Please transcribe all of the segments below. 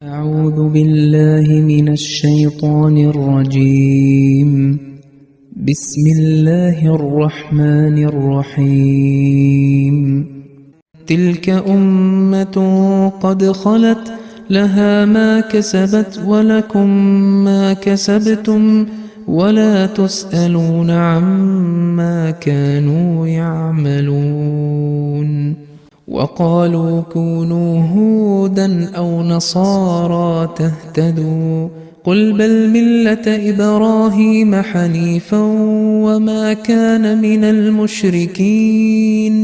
أعوذ بالله من الشيطان الرجيم. بسم الله الرحمن الرحيم. تلك أمة قد خلت لها ما كسبت ولكم ما كسبتم ولا تسألون عما كانوا يعملون. وقالوا كونوا هودا أو نصارى تهتدوا قل بل ملة إبراهيم حنيفا وما كان من المشركين.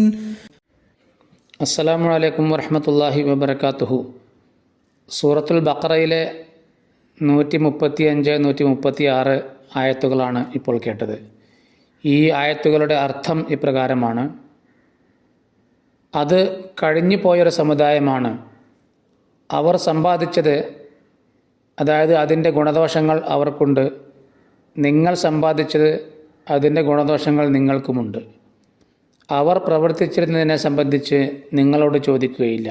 അസ്സലാമു അലൈക്കും വറഹ്മത്തുള്ളാഹി വബറകാതുഹു. സൂറത്തുൽ ബഖറയിലെ 135, 136 ആയത്തുകളാണ് ഇപ്പോൾ കേട്ടത്. ഈ ആയത്തുകളുടെ അർത്ഥം ഇപ്രകാരമാണ്: അത് കഴിഞ്ഞു പോയൊരു സമുദായമാണ്. അവർ സമ്പാദിച്ചത്, അതായത് അതിൻ്റെ ഗുണദോഷങ്ങൾ അവർക്കുണ്ട്. നിങ്ങൾ സമ്പാദിച്ചത്, അതിൻ്റെ ഗുണദോഷങ്ങൾ നിങ്ങൾക്കുമുണ്ട്. അവർ പ്രവർത്തിച്ചിരുന്നതിനെ സംബന്ധിച്ച് നിങ്ങളോട് ചോദിക്കുകയില്ല.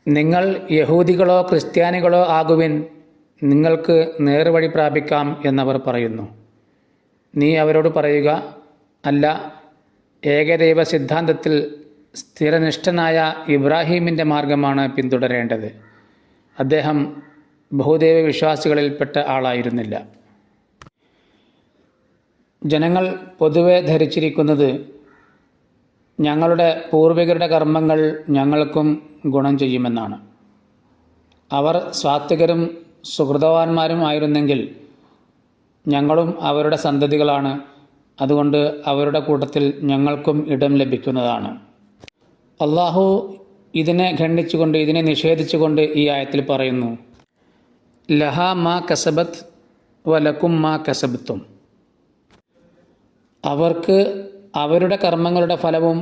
നിങ്ങൾ യഹൂദികളോ ക്രിസ്ത്യാനികളോ ആകുവിൻ, നിങ്ങൾക്ക് നേർവഴി പ്രാപിക്കാം എന്നവർ പറയുന്നു. നീ അവരോട് പറയുക, അല്ല, ഏകദൈവ സിദ്ധാന്തത്തിൽ സ്ഥിരനിഷ്ഠനായ ഇബ്രാഹീമിൻ്റെ മാർഗമാണ് പിന്തുടരേണ്ടത്. അദ്ദേഹം ബഹുദൈവ വിശ്വാസികളിൽപ്പെട്ട ആളായിരുന്നില്ല. ജനങ്ങൾ പൊതുവെ ധരിച്ചിരിക്കുന്നത് ഞങ്ങളുടെ പൂർവികരുടെ കർമ്മങ്ങൾ ഞങ്ങൾക്കും ഗുണം ചെയ്യുമെന്നാണ്. അവർ സാത്വികരും സുഹൃതവാന്മാരും ആയിരുന്നെങ്കിൽ ഞങ്ങളും അവരുടെ സന്തതികളാണ്, അതുകൊണ്ട് അവരുടെ കൂട്ടത്തിൽ ഞങ്ങൾക്കും ഇടം ലഭിക്കുന്നതാണ്. അള്ളാഹു ഇതിനെ ഖണ്ഡിച്ചുകൊണ്ട്, ഇതിനെ നിഷേധിച്ചുകൊണ്ട് ഈ ആയത്തിൽ പറയുന്നു: ലഹ മാ കസബത്ത് വലക്കും മാ കസബത്തും. അവർക്ക് അവരുടെ കർമ്മങ്ങളുടെ ഫലവും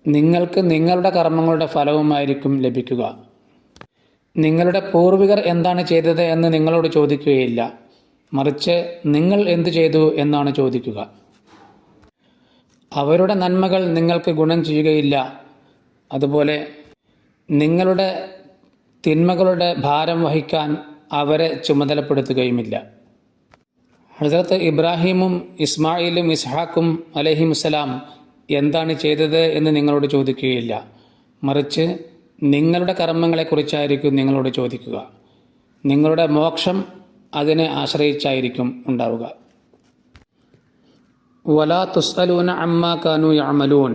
നിങ്ങൾക്ക് നിങ്ങളുടെ കർമ്മങ്ങളുടെ ഫലവുമായിരിക്കും ലഭിക്കുക. നിങ്ങളുടെ പൂർവികർ എന്താണ് ചെയ്തത് എന്ന് നിങ്ങളോട് ചോദിക്കുകയില്ല, മറിച്ച് നിങ്ങൾ എന്തു ചെയ്തു എന്നാണ് ചോദിക്കുക. അവരുടെ നന്മകൾ നിങ്ങൾക്ക് ഗുണം ചെയ്യുകയില്ല, അതുപോലെ നിങ്ങളുടെ തിന്മകളുടെ ഭാരം വഹിക്കാൻ അവരെ ചുമതലപ്പെടുത്തുകയുമില്ല. ഹസ്രത്ത് ഇബ്രാഹീമും ഇസ്മായിലും ഇസ്ഹാഖും അലൈഹിമുസ്സലാം എന്താണ് ചെയ്തത് എന്ന് നിങ്ങളോട് ചോദിക്കുകയില്ല, മറിച്ച് നിങ്ങളുടെ കർമ്മങ്ങളെക്കുറിച്ചായിരിക്കും നിങ്ങളോട് ചോദിക്കുക. നിങ്ങളുടെ മോക്ഷം അതിനെ ആശ്രയിച്ചായിരിക്കും ഉണ്ടാവുക. വലാ തുസ്അലൂന അമ്മാ കാനൂ യഅമലൂൻ.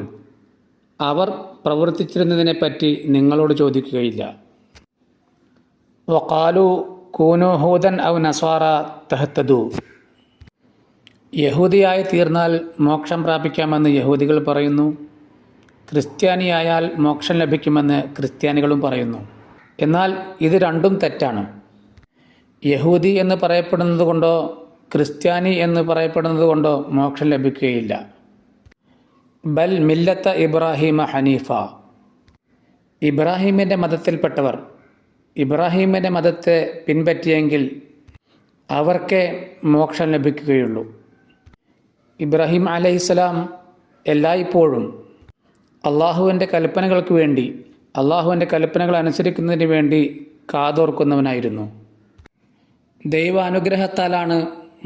അവർ പ്രവർത്തിച്ചിരുന്നതിനെപ്പറ്റി നിങ്ങളോട് ചോദിക്കുകയില്ല. വഖാലു കൂനൂ ഹൂദൻ ഔ നസ്വാറ തഹ്തദൂ. യഹൂദിയായി തീർന്നാൽ മോക്ഷം പ്രാപിക്കാമെന്ന് യഹൂദികൾ പറയുന്നു, ക്രിസ്ത്യാനിയായാൽ മോക്ഷം ലഭിക്കുമെന്ന് ക്രിസ്ത്യാനികളും പറയുന്നു. എന്നാൽ ഇത് രണ്ടും തെറ്റാണ്. യഹൂദി എന്ന് പറയപ്പെടുന്നത് കൊണ്ടോ ക്രിസ്ത്യാനി എന്ന് പറയപ്പെടുന്നത് കൊണ്ടോ മോക്ഷം ലഭിക്കുകയില്ല. ബൽ മില്ലത്ത ഇബ്രാഹീമ ഹനീഫ. ഇബ്രാഹീമിൻ്റെ മതത്തിൽപ്പെട്ടവർ, ഇബ്രാഹീമിൻ്റെ മതത്തെ പിൻപറ്റിയെങ്കിൽ അവർക്കേ മോക്ഷം ലഭിക്കുകയുള്ളൂ. ഇബ്രാഹിം അലൈഹിസ്സലാം എല്ലായ്പ്പോഴും അള്ളാഹുവിൻ്റെ കൽപ്പനകൾക്ക് വേണ്ടി, അള്ളാഹുവിൻ്റെ കൽപ്പനകൾ അനുസരിക്കുന്നതിന് വേണ്ടി കാതോർക്കുന്നവനായിരുന്നു. ദൈവാനുഗ്രഹത്താലാണ്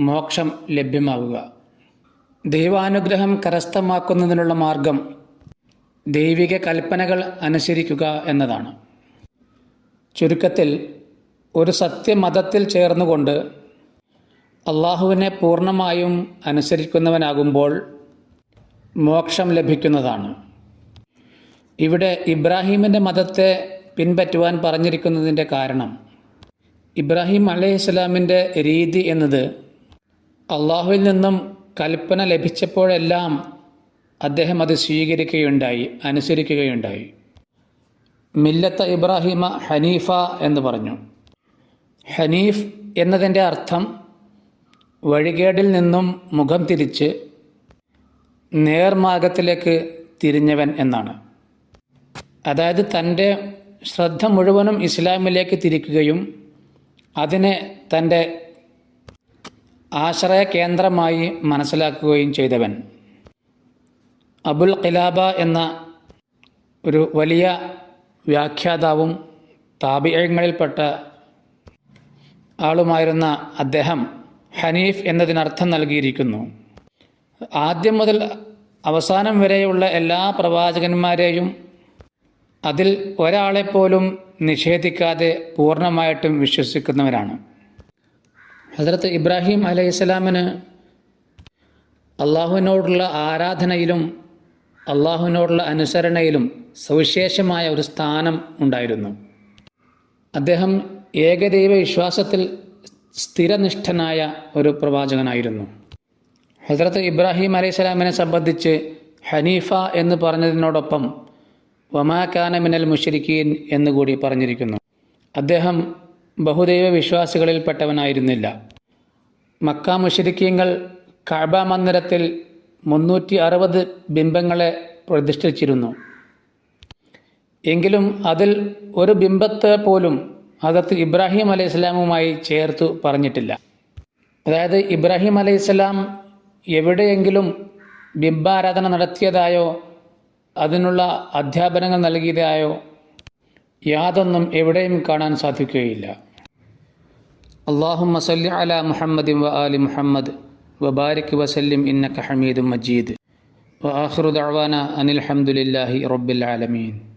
മോക്ഷം ലഭ്യമാകുക. ദൈവാനുഗ്രഹം കരസ്ഥമാക്കുന്നതിനുള്ള മാർഗം ദൈവിക കൽപ്പനകൾ അനുസരിക്കുക എന്നതാണ്. ചുരുക്കത്തിൽ, ഒരു സത്യമതത്തിൽ ചേർന്നുകൊണ്ട് അള്ളാഹുവിനെ പൂർണ്ണമായും അനുസരിക്കുന്നവനാകുമ്പോൾ മോക്ഷം ലഭിക്കുന്നതാണ്. ഇവിടെ ഇബ്രാഹീമിൻ്റെ മതത്തെ പിൻപറ്റുവാൻ പറഞ്ഞിരിക്കുന്നതിൻ്റെ കാരണം, ഇബ്രാഹിം അലൈഹിസ്സലാമിൻ്റെ രീതി എന്നത് അള്ളാഹുവിൽ നിന്നും കൽപ്പന ലഭിച്ചപ്പോഴെല്ലാം അദ്ദേഹം അത് സ്വീകരിക്കുകയുണ്ടായി, അനുസരിക്കുകയുണ്ടായി. മില്ലത്ത ഇബ്രാഹിമ ഹനീഫ എന്ന് പറഞ്ഞു. ഹനീഫ് എന്നതിൻ്റെ അർത്ഥം വഴികേടിൽ നിന്നും മുഖം തിരിച്ച് നേർമാർഗത്തിലേക്ക് തിരിഞ്ഞവൻ എന്നാണ്. അതായത് തൻ്റെ ശ്രദ്ധ മുഴുവനും ഇസ്ലാമിലേക്ക് തിരിക്കുകയും അതിനെ തൻ്റെ ആശ്രയ കേന്ദ്രമായി മനസ്സിലാക്കുകയും ചെയ്തവൻ. അബുൽ ഖിലാബ എന്ന ഒരു വലിയ വ്യാഖ്യാതാവും താബിഈങ്ങളിൽപ്പെട്ട ആളുമായിരുന്ന അദ്ദേഹം ഹനീഫ് എന്നതിനർത്ഥം നൽകിയിരിക്കുന്നു. ആദ്യം മുതൽ അവസാനം വരെയുള്ള എല്ലാ പ്രവാചകന്മാരെയും അതിൽ ഒരാളെപ്പോലും നിഷേധിക്കാതെ പൂർണ്ണമായിട്ടും വിശ്വസിക്കുന്നവരാണ്. ഹസ്രത്ത് ഇബ്രാഹിം അലൈഹിസ്സലാമിന് അള്ളാഹുവിനോടുള്ള ആരാധനയിലും അള്ളാഹുവിനോടുള്ള അനുസരണയിലും സവിശേഷമായ ഒരു സ്ഥാനം ഉണ്ടായിരുന്നു. അദ്ദേഹം ഏകദൈവ വിശ്വാസത്തിൽ സ്ഥിരനിഷ്ഠനായ ഒരു പ്രവാചകനായിരുന്നു. ഹസ്രത്ത് ഇബ്രാഹിം അലൈഹിസ്സലാമിനെ സംബന്ധിച്ച് ഹനീഫ എന്ന് പറഞ്ഞതിനോടൊപ്പം വമാ കാന മിനൽ മുശ്രിക്കീൻ എന്നുകൂടി പറഞ്ഞിരിക്കുന്നു. അദ്ദേഹം ബഹുദൈവ വിശ്വാസികളിൽപ്പെട്ടവനായിരുന്നില്ല. മക്ക മുശ്രിക്കീങ്ങൾ കഅബ മന്ദിരത്തിൽ 360 ബിംബങ്ങളെ പ്രതിഷ്ഠിച്ചിരുന്നു. എങ്കിലും അതിൽ ഒരു ബിംബത്തെ പോലും ഹദരത്ത് ഇബ്രാഹിം അലൈഹിസ്സലാമുമായി ചേർത്തു പറഞ്ഞിട്ടില്ല. അതായത് ഇബ്രാഹിം അലൈഹിസ്സലാം എവിടെയെങ്കിലും ബിംബാരാധന നടത്തിയതായോ അതിനുള്ള അധ്യാപനങ്ങൾ നൽകിയതായോ യാതൊന്നും എവിടെയും കാണാൻ സാധിക്കുകയില്ല. അല്ലാഹുമ്മ സല്ലി അലാ മുഹമ്മദിൻ വ ആലി മുഹമ്മദ് വബാരിക് വസല്ലിം ഇന്നക ഹമീദും മജീദ് വആഖിറു ദഅവാന അനിൽ ഹംദുലില്ലാഹി റബ്ബിൽ ആലമീൻ.